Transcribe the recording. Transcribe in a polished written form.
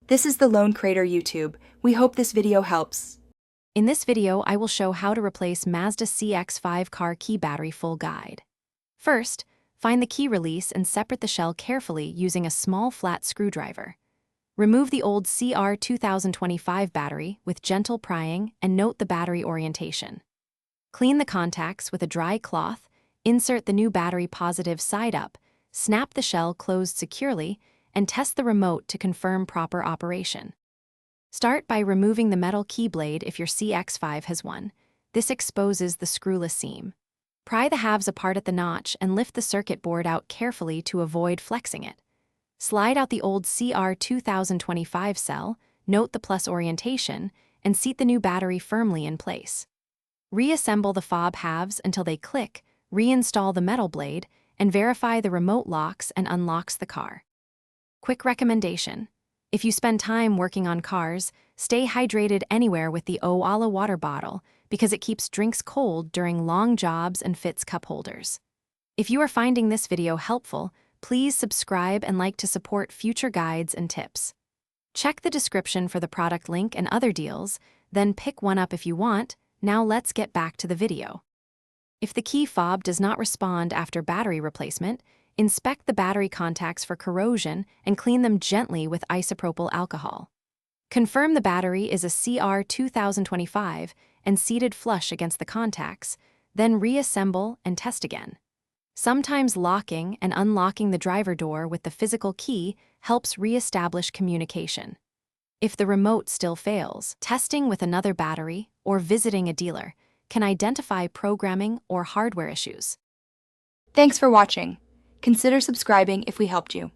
This is the Lone Crater YouTube. We hope this video helps. In this video, I will show how to replace Mazda CX5 car key battery full guide. First, find the key release and separate the shell carefully using a small flat screwdriver. Remove the old CR 2025 battery with gentle prying and note the battery orientation. Clean the contacts with a dry cloth, insert the new battery positive side up, snap the shell closed securely, and test the remote to confirm proper operation. Start by removing the metal key blade if your CX5 has one. This exposes the screwless seam. Pry the halves apart at the notch and lift the circuit board out carefully to avoid flexing it. Slide out the old CR 2025 cell, note the plus orientation, and seat the new battery firmly in place. Reassemble the fob halves until they click, reinstall the metal blade, and verify the remote locks and unlocks the car. Quick recommendation: if you spend time working on cars, stay hydrated anywhere with the Owala water bottle because it keeps drinks cold during long jobs and fits cup holders. If you are finding this video helpful, please subscribe and like to support future guides and tips. Check the description for the product link and other deals, then pick one up if you want. Now let's get back to the video. If the key fob does not respond after battery replacement, inspect the battery contacts for corrosion and clean them gently with isopropyl alcohol. Confirm the battery is a CR 2025 and seated flush against the contacts, then reassemble and test again. Sometimes locking and unlocking the driver door with the physical key helps re-establish communication. If the remote still fails, testing with another battery or visiting a dealer can identify programming or hardware issues. Thanks for watching. Consider subscribing if we helped you.